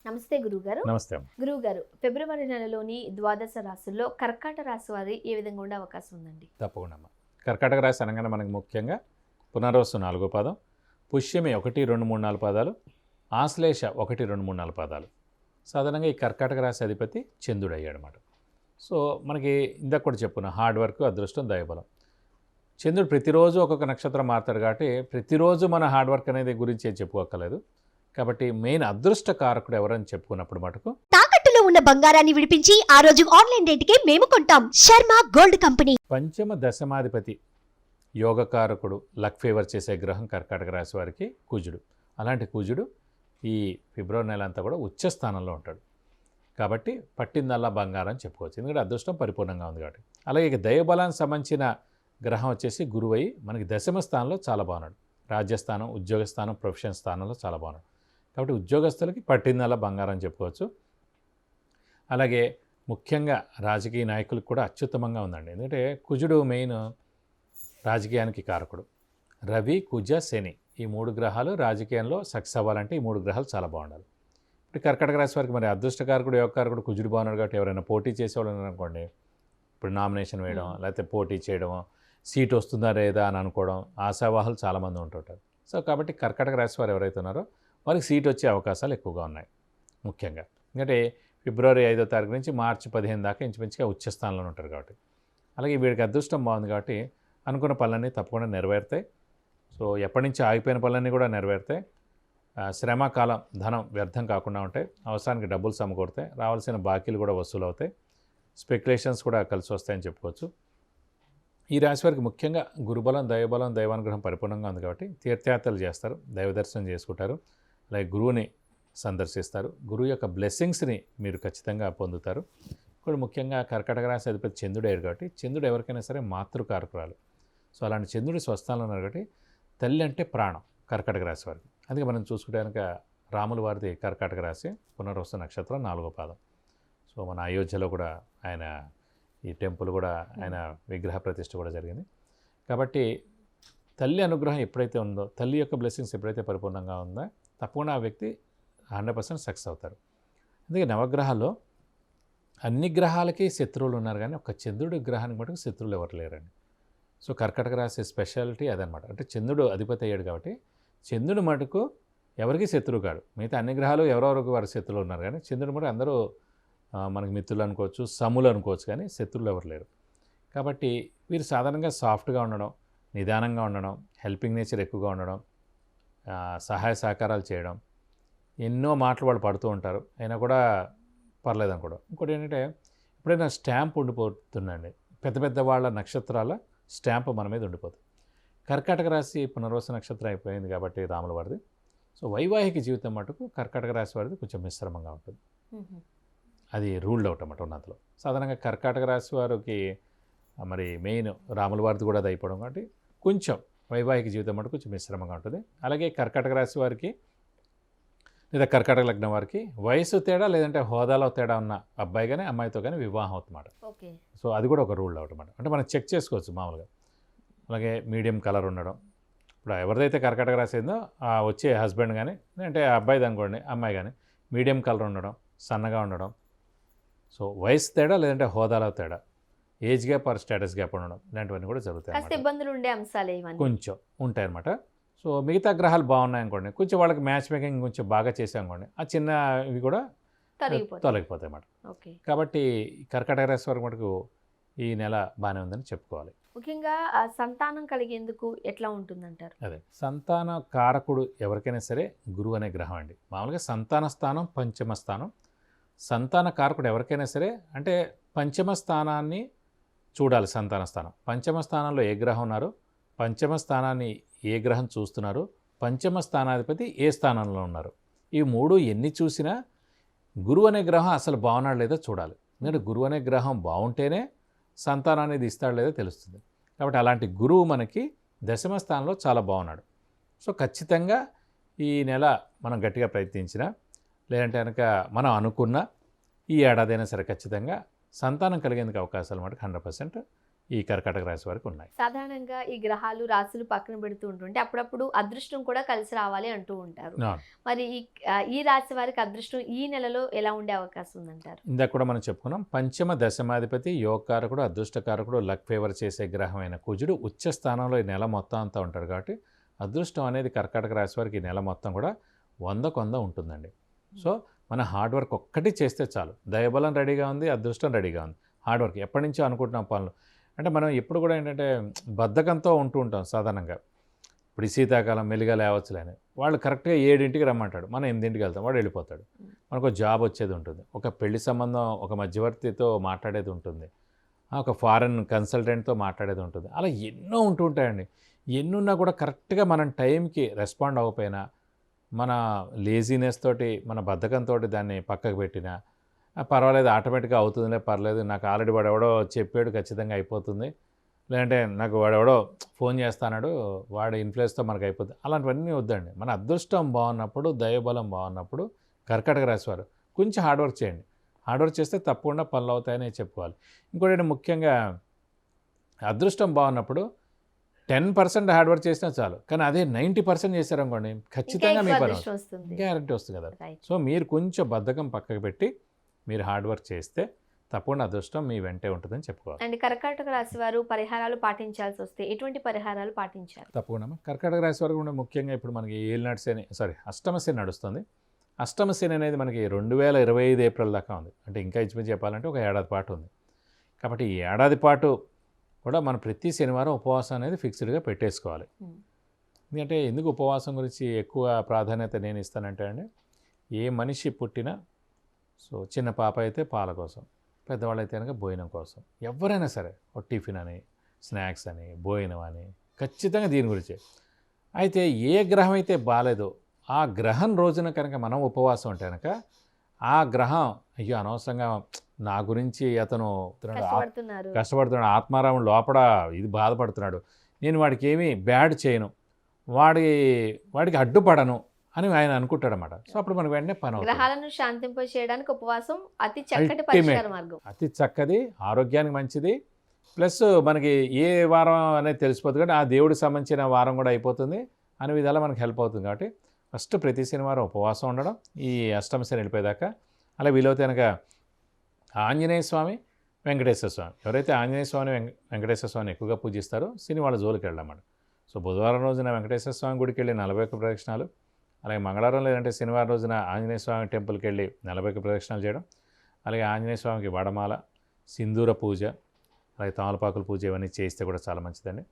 నమస్తే గురువుగారు. నమస్తే అమ్మ. గురువుగారు, ఫిబ్రవరి నెలలోని ద్వాదశ రాశుల్లో కర్కాట రాశి వారి ఏ విధంగా ఉండే అవకాశం ఉందండి? తప్పకుండా అమ్మ. కర్కాటక రాశి అనగానే మనకు ముఖ్యంగా పునర్వసు 4 పాదం, పుష్యమి 1, 2, 3, 4 పాదాలు, ఆశ్లేష 1, 2, 3, 4 పాదాలు. సాధారణంగా ఈ కర్కాటక రాశి అధిపతి చంద్రుడు అయ్యాడనమాట. సో మనకి ఇందాక కూడా చెప్పుకున్న హార్డ్ వర్క్, అదృష్టం, దైవబలం. చంద్రుడు ప్రతిరోజు ఒక్కొక్క నక్షత్రం మారుతాడు కాబట్టి ప్రతిరోజు మన హార్డ్ వర్క్ అనేది గురించి చెప్పుకోక్కర్లేదు. కాబట్టి మెయిన్ అదృష్ట కారకుడు ఎవరని చెప్పుకున్నప్పుడు మటుకు తాకట్టులో ఉన్న బంగారాన్ని విడిపించి ఆ రోజు ఆన్లైన్ రేటుకే మేము కొంటాం. Sharma gold company. పంచమ దశమాధిపతి యోగకారకుడు, లక్ ఫేవర్ చేసే గ్రహం కర్కాటక రాశి వారికి కుజుడు. అలాంటి కుజుడు ఈ ఫిబ్రవరి నెల అంతా కూడా ఉచ్చ స్థానంలో ఉంటాడు. కాబట్టి పట్టిందల్లా బంగారం అని చెప్పుకోవచ్చు, ఎందుకంటే అదృష్టం పరిపూర్ణంగా ఉంది కాబట్టి. అలాగే దైవబలానికి సంబంధించిన గ్రహం వచ్చేసి గురువై మనకి దశమ స్థానంలో చాలా బాగున్నాడు. రాజ్యస్థానం, ఉద్యోగ స్థానం, ప్రొఫెషన్ స్థానంలో చాలా బాగున్నాడు. కాబట్టి ఉద్యోగస్తులకి పట్టిందల్లా బంగారం అని చెప్పుకోవచ్చు. అలాగే ముఖ్యంగా రాజకీయ నాయకులకు కూడా అత్యుత్తమంగా ఉందండి. ఎందుకంటే కుజుడు మెయిన్ రాజకీయానికి కారకుడు. రవి, కుజ, శని ఈ 3 గ్రహాలు రాజకీయంలో సక్సెస్ అవ్వాలంటే ఈ 3 గ్రహాలు చాలా బాగుండాలి. ఇప్పుడు కర్కాటక రాశి వారికి మరి అదృష్టకారకుడు, యోగకారకుడు కుజుడు బాగున్నాడు కాబట్టి ఎవరైనా పోటీ చేసేవాళ్ళు ఉన్నారనుకోండి, ఇప్పుడు నామినేషన్ వేయడం, లేకపోతే పోటీ చేయడం, సీట్ వస్తుందా లేదా అని అనుకోవడం, ఆశావాహాలు చాలామంది ఉంటుంటారు. సో కాబట్టి కర్కాటక రాశి వారు ఎవరైతే ఉన్నారో వారికి సీట్ వచ్చే అవకాశాలు ఎక్కువగా ఉన్నాయి. ముఖ్యంగా ఎందుకంటే ఫిబ్రవరి 5వ తారీఖు నుంచి మార్చి 15 దాకా ఇంచుమించుగా ఉచ్చస్థానంలో ఉంటారు కాబట్టి. అలాగే వీడికి అదృష్టం బాగుంది కాబట్టి అనుకున్న పనులన్నీ తప్పకుండా నెరవేరుతాయి. సో ఎప్పటి నుంచి ఆగిపోయిన పనులన్నీ కూడా నెరవేరుతాయి. శ్రమ, కాలం, ధనం వ్యర్థం కాకుండా ఉంటాయి. అవసరానికి డబ్బులు సమకూరుతాయి. రావాల్సిన బాకీలు కూడా వసూలు అవుతాయి. స్పెక్యులేషన్స్ కూడా కలిసి వస్తాయని చెప్పుకోవచ్చు. ఈ రాశి వారికి ముఖ్యంగా గురుబలం, దైవబలం, దైవానుగ్రహం పరిపూర్ణంగా ఉంది కాబట్టి తీర్థయాత్రలు చేస్తారు, దైవ దర్శనం చేసుకుంటారు, అలాగే గురువుని సందర్శిస్తారు. గురువు యొక్క బ్లెస్సింగ్స్ని మీరు ఖచ్చితంగా పొందుతారు. ఇప్పుడు ముఖ్యంగా కర్కాటక రాశి అధిపతి చంద్రుడు అయ్యారు కాబట్టి చంద్రుడు ఎవరికైనా సరే మాతృకారకురాలు. సో అలాంటి చంద్రుడి స్వస్థానంలో ఉన్నారు కాబట్టి తల్లి అంటే ప్రాణం కర్కాటక రాశి వారికి. అందుకే మనం చూసుకుంటే కనుక రాముల వారిది కర్కాటక రాశి, పునర్వసు నక్షత్రం 4వ పాదం. సో మన అయోధ్యలో కూడా ఆయన ఈ టెంపుల్ కూడా ఆయన విగ్రహ ప్రతిష్ఠ కూడా జరిగింది. కాబట్టి తల్లి అనుగ్రహం ఎప్పుడైతే ఉందో, తల్లి యొక్క బ్లెస్సింగ్స్ ఎప్పుడైతే పరిపూర్ణంగా ఉందో తప్పకుండా ఆ వ్యక్తి 100% సక్సెస్ అవుతారు. అందుకే నవగ్రహాల్లో అన్ని గ్రహాలకి శత్రువులు ఉన్నారు కానీ ఒక చంద్రుడి గ్రహానికి మటుకు శత్రువులు ఎవరు లేరండి. సో కర్కాటక రాశి స్పెషాలిటీ అదనమాట. అంటే చంద్రుడు అధిపతి అయ్యాడు కాబట్టి చంద్రుడు మటుకు ఎవరికి శత్రువు కాడు. మిగతా అన్ని గ్రహాలు ఎవరెవరికి వారి శత్రువులు ఉన్నారు కానీ చంద్రుడు మటుకు అందరూ మనకి మిత్రులు అనుకోవచ్చు, సములు అనుకోవచ్చు, కానీ శత్రువులు ఎవరు లేరు. కాబట్టి వీరు సాధారణంగా సాఫ్ట్గా ఉండడం, నిదానంగా ఉండడం, హెల్పింగ్ నేచర్ ఎక్కువగా ఉండడం, సహాయ సహకారాలు చేయడం, ఎన్నో మాటలు వాళ్ళు పడుతూ ఉంటారు, అయినా కూడా పర్లేదు అనుకోవడం. ఇంకోటి ఏంటంటే ఎప్పుడైనా స్టాంప్ ఉండిపోతుందండి, పెద్ద పెద్ద వాళ్ళ నక్షత్రాల స్టాంప్ మన మీద ఉండిపోతుంది. కర్కాటక రాశి పునర్వసు నక్షత్రం అయిపోయింది కాబట్టి రాముల వారిది. సో వైవాహిక జీవితం మటుకు కర్కాటక రాశి వారిది కొంచెం మిశ్రమంగా ఉంటుంది. అది రూల్డ్ అవుట్ అన్నమాట ఉన్నంతలో. సాధారణంగా కర్కాటక రాశి వారికి మరి మెయిన్ రాముల వారిది కూడా అది అయిపోవడం కాబట్టి కొంచెం వైవాహిక జీవితం మటుకు కొంచెం మిశ్రమంగా ఉంటుంది. అలాగే కర్కాటక రాశి వారికి లేదా కర్కాటక లగ్నం వారికి వయసు తేడా లేదంటే హోదాలో తేడా ఉన్న అబ్బాయి కానీ అమ్మాయితో కానీ వివాహం అవుతుందన్నమాట. సో అది కూడా ఒక రూల్ అవుట్ అన్నమాట. అంటే మనం చెక్ చేసుకోవచ్చు మామూలుగా. అలాగే మీడియం కలర్ ఉండడం, ఇప్పుడు ఎవరిదైతే కర్కాటక రాశి అయిందో ఆ వచ్చే హస్బెండ్ కానీ అంటే అబ్బాయిది అనుకోండి, అమ్మాయి కానీ మీడియం కలర్ ఉండడం, సన్నగా ఉండడం. సో వయసు తేడా లేదంటే హోదాలో తేడా, age gap are status gap ఉండడం, ఇలాంటివన్నీ కూడా జరుగుతాయి. ఇబ్బందులు ఉండే అంశాలు కొంచెం ఉంటాయన్నమాట. సో మిగతా గ్రహాలు బాగున్నాయి అనుకోండి, కొంచెం వాళ్ళకి మ్యాచ్ మేకింగ్ కొంచెం బాగా చేసాం అనుకోండి, ఆ చిన్న ఇవి కూడా తొలగిపోతాయి అన్నమాట. కాబట్టి కర్కాటక రాశి వారికి మటుకు ఈ నెల బాగానే ఉందని చెప్పుకోవాలి. ముఖ్యంగా సంతానం కలిగేందుకు ఎట్లా ఉంటుందంటారు? అదే సంతాన కారకుడు ఎవరికైనా సరే గురువు అనే గ్రహం అండి. మామూలుగా సంతాన స్థానం పంచమ స్థానం. సంతాన కారకుడు ఎవరికైనా సరే అంటే పంచమ స్థానాన్ని చూడాలి. సంతాన స్థానం పంచమ స్థానంలో ఏ గ్రహం ఉన్నారు, పంచమ స్థానాన్ని ఏ గ్రహం చూస్తున్నారు, పంచమ స్థానాధిపతి ఏ స్థానంలో ఉన్నారు, ఈ 3 ఎన్ని చూసినా గురువు అనే గ్రహం అసలు బాగున్నాడు లేదో చూడాలి. ఎందుకంటే గురువు అనే గ్రహం బాగుంటేనే సంతానాన్ని ఇస్తాడు లేదో తెలుస్తుంది. కాబట్టి అలాంటి గురువు మనకి దశమ స్థానంలో చాలా బాగున్నాడు. సో ఖచ్చితంగా ఈ నెల మనం గట్టిగా ప్రయత్నించినా లేదంటే కనుక మనం అనుకున్న ఈ ఏడాదైనా సరే ఖచ్చితంగా సంతానం కలిగేందుకు అవకాశాలు మటుకు 100% ఈ కర్కాటక రాశి వారికి ఉన్నాయి. సాధారణంగా ఈ గ్రహాలు రాశులు పక్కన పెడుతూ ఉంటుంటే అప్పుడప్పుడు అదృష్టం కూడా కలిసి రావాలి అంటూ ఉంటారు. అవును. మరి ఈ రాశి వారికి అదృష్టం ఈ నెలలో ఎలా ఉండే అవకాశం ఉందంటారు? ఇందాక కూడా మనం చెప్పుకున్నాం, పంచమ దశమాధిపతి యోగకారకుడు, అదృష్టకారకుడు, లక్ ఫేవర్ చేసే గ్రహమైన కుజుడు ఉచ్చ స్థానంలో ఈ నెల మొత్తం అంతా ఉంటాడు. కాబట్టి అదృష్టం అనేది కర్కాటక రాశి వారికి ఈ నెల మొత్తం కూడా 100 ఉంటుందండి. సో మన హార్డ్ వర్క్ ఒక్కటి చేస్తే చాలు. దయబలం రెడీగా ఉంది, అదృష్టం రెడీగా ఉంది. హార్డ్ వర్క్ ఎప్పటి నుంచో అనుకుంటున్నాం పనులు. అంటే మనం ఎప్పుడు కూడా ఏంటంటే బద్ధకంతో ఉంటూ ఉంటాం సాధారణంగా. ఇప్పుడు ఈ శీతాకాలం మెల్లిగా లేవచ్చులేని వాళ్ళు కరెక్ట్గా 7ంటికి రమ్మంటాడు, మనం 8ంటికి వెళ్తాం, వాడు వెళ్ళిపోతాడు. మనకు జాబ్ వచ్చేది ఉంటుంది, ఒక పెళ్లి సంబంధం ఒక మధ్యవర్తితో మాట్లాడేది ఉంటుంది, ఒక ఫారెన్ కన్సల్టెంట్తో మాట్లాడేది ఉంటుంది. అలా ఎన్నో ఉంటూ ఉంటాయండి. ఎన్నున్నా కూడా కరెక్ట్గా మనం టైంకి రెస్పాండ్ అవ్వకపోయినా, మన లేజీనెస్ తోటి, మన బద్ధకంతో దాన్ని పక్కకు పెట్టినా పర్వాలేదు, ఆటోమేటిక్గా అవుతుందిలే, పర్లేదు, నాకు ఆల్రెడీ వాడు ఎవడో చెప్పాడు, ఖచ్చితంగా అయిపోతుంది, లేదంటే నాకు వాడెవడో ఫోన్ చేస్తాడు, వాడి ఇన్ఫ్లుయెన్స్తో మనకు అయిపోతుంది, అలాంటివన్నీ వద్దండి. మన అదృష్టం బాగున్నప్పుడు, దైవబలం బాగున్నప్పుడు కర్కాటక రాశి వారు కొంచెం హార్డ్ వర్క్ చేయండి. హార్డ్ వర్క్ చేస్తే తప్పకుండా పనులు అవుతాయని చెప్పుకోవాలి. ఇంకోటి ముఖ్యంగా అదృష్టం బాగున్నప్పుడు 10% హార్డ్ వర్క్ చేసినా చాలు, కానీ అదే 90% చేశారనుకోండి ఖచ్చితంగా మీ పని గ్యారెంటీ వస్తుంది కదా. సో మీరు కొంచెం బద్ధకం పక్కకు పెట్టి మీరు హార్డ్ వర్క్ చేస్తే తప్పకుండా అదృష్టం మీ వెంటే ఉంటుందని చెప్పుకోవాలి. అండ్ కర్కాటక రాశి వారు పరిహారాలు పాటించాల్సి వస్తే ఎటువంటి పరిహారాలు పాటించాలి? తప్పకుండా కర్కాటక రాశి వారు కూడా ముఖ్యంగా ఇప్పుడు మనకి ఏలినాటి శని, అష్టమ శని నడుస్తుంది. అష్టమ శని అనేది మనకి 2025 ఏప్రిల్ దాకా ఉంది. అంటే ఇంకా ఇంచుమించు చెప్పాలంటే ఒక ఏడాది పాటు ఉంది. కాబట్టి ఈ ఏడాది పాటు కూడా మనం ప్రతి శనివారం ఉపవాసం అనేది ఫిక్స్డ్గా పెట్టేసుకోవాలి. ఎందుకంటే ఎందుకు ఉపవాసం గురించి ఎక్కువ ప్రాధాన్యత నేను ఇస్తానంటే అండి, ఏ మనిషి పుట్టినా, సో చిన్న పాప అయితే పాల కోసం, పెద్దవాళ్ళు అయితే కనుక భోజనం కోసం, ఎవరైనా సరే ఒక టిఫిన్ అని, స్నాక్స్ అని, భోజనం అని, ఖచ్చితంగా దీని గురించే. అయితే ఏ గ్రహం అయితే బాగాలేదో ఆ గ్రహం రోజున కనుక మనం ఉపవాసం ఉంటే కనుక ఆ గ్రహం అయ్యో అనవసరంగా నా గురించి అతను కష్టపడుతున్నాడు, ఆత్మారాముడు లోపల ఇది బాధపడుతున్నాడు, నేను వాడికి ఏమీ బ్యాడ్ చేయను, వాడికి అడ్డుపడను అని ఆయన అనుకుంటాడు అన్నమాట. సో అప్పుడు మనకు వెంటనే పని అవుతుంది. గ్రహాలను శాంతింప చేయడానికి ఉపవాసం అతి చక్కటి పరిష్కార మార్గం, అతి చక్కది, ఆరోగ్యానికి మంచిది, ప్లస్ మనకి ఏ వారం అనేది తెలిసిపోతుంది కాబట్టి ఆ దేవుడికి సంబంధించిన వారం కూడా అయిపోతుంది అనే విధాలా మనకు హెల్ప్ అవుతుంది. కాబట్టి ఫస్ట్ ప్రతి శనివారం ఉపవాసం ఉండడం ఈ అష్టమ శని వెళ్ళిపోయేదాకా. అలా వీలవుతే కనుక ఆంజనేయ స్వామి, వెంకటేశ్వర స్వామి, ఎవరైతే ఆంజనేయ స్వామి, వెంకటేశ్వర స్వామిని ఎక్కువగా పూజిస్తారో శని వాళ్ళ జోలికి వెళ్ళామన్నమాట. సో బుధవారం రోజున వెంకటేశ్వర స్వామి గుడికి వెళ్ళి 41 ప్రదక్షిణాలు, అలాగే మంగళవారం లేదంటే శనివారం రోజున ఆంజనేయ స్వామి టెంపుల్కి వెళ్ళి 41 ప్రదక్షిణాలు చేయడం, అలాగే ఆంజనేయ స్వామికి వడమాల, సింధూర పూజ, అలాగే తమలపాకుల పూజ ఇవన్నీ చేస్తే కూడా చాలా మంచిదండి.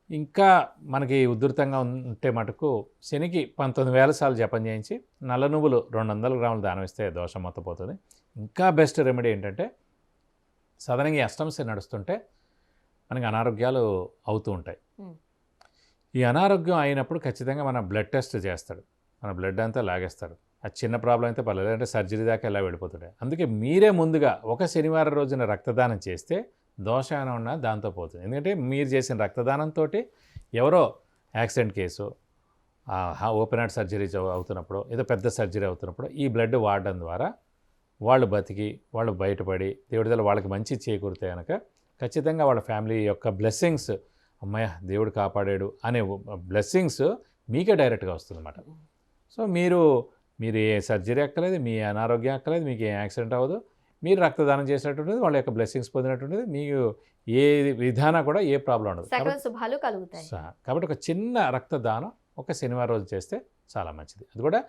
ఇంకా మనకి ఉధృతంగా ఉంటే మటుకు శనికి 19,000 సార్లు జపం చేయించి నల్ల నువ్వులు 200 గ్రాములు దానం ఇస్తే దోషం మొత్తం పోతుంది. ఇంకా బెస్ట్ రెమెడీ ఏంటంటే సాధారణంగా ఈ అష్టమ శని నడుస్తుంటే మనకి అనారోగ్యాలు అవుతూ ఉంటాయి. ఈ అనారోగ్యం అయినప్పుడు ఖచ్చితంగా మన బ్లడ్ టెస్ట్ చేస్తాడు, మన బ్లడ్ అంతా లాగేస్తాడు. అది చిన్న ప్రాబ్లం అయితే పర్లేదు, అంటే సర్జరీ దాకా ఎలా వెళ్ళిపోతుంటాయి. అందుకే మీరే ముందుగా ఒక శనివారం రోజున రక్తదానం చేస్తే దోషం ఏమైనా ఉన్నా దాంతో పోతుంది. ఎందుకంటే మీరు చేసిన రక్తదానంతో ఎవరో accident case, open heart surgery అవుతున్నప్పుడు, ఏదో పెద్ద సర్జరీ అవుతున్నప్పుడు ఈ బ్లడ్ వాడడం ద్వారా వాళ్ళు బతికి, వాళ్ళు బయటపడి దేవుడి దగ్గర వాళ్ళకి మంచి చేకూరితే కనుక ఖచ్చితంగా వాళ్ళ ఫ్యామిలీ యొక్క బ్లెస్సింగ్స్, అమ్మయ్య దేవుడు కాపాడాడు అనే బ్లెస్సింగ్స్ మీకే డైరెక్ట్గా వస్తుందన్నమాట. సో మీరు ఏ సర్జరీ అక్కలేదు, మీ అనారోగ్యం అక్కలేదు, మీకు ఏ యాక్సిడెంట్ అవ్వదు, మీరు రక్తదానం చేసినటువంటిది వాళ్ళ యొక్క బ్లెస్సింగ్స్ పొందినటువంటిది, మీకు ఏ విధానం కూడా ఏ ప్రాబ్లం ఉండదు, సకల శుభాలు కలుగుతాయి. కాబట్టి ఒక చిన్న రక్తదానం ఒక శనివారం రోజు చేస్తే చాలా మంచిది. అది కూడా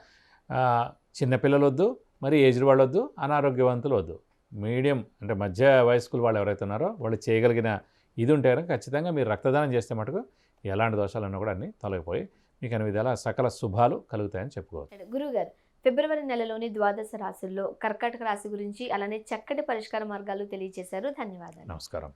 చిన్నపిల్లలు వద్దు, మరి ఏజ్డ్ వాళ్ళు వద్దు, అనారోగ్యవంతులు వద్దు, మీడియం అంటే మధ్య వయస్కులు వాళ్ళు ఎవరైతే ఉన్నారో వాళ్ళు చేయగలిగిన ఇది ఉంటే కనుక ఖచ్చితంగా మీరు రక్తదానం చేస్తే మటుకు ఎలాంటి దోషాలన్నా కూడా అన్నీ తొలగిపోయి మీకు అనే విధాలా సకల శుభాలు కలుగుతాయని చెప్పుకోవచ్చు. గురుగారు, ఫిబ్రవరి నెలలోని ద్వాదశ రాశుల్లో కర్కాటక రాశి గురించి అలానే చక్కటి పరిష్కార మార్గాలు తెలియజేశారు. ధన్యవాదాలు. నమస్కారం.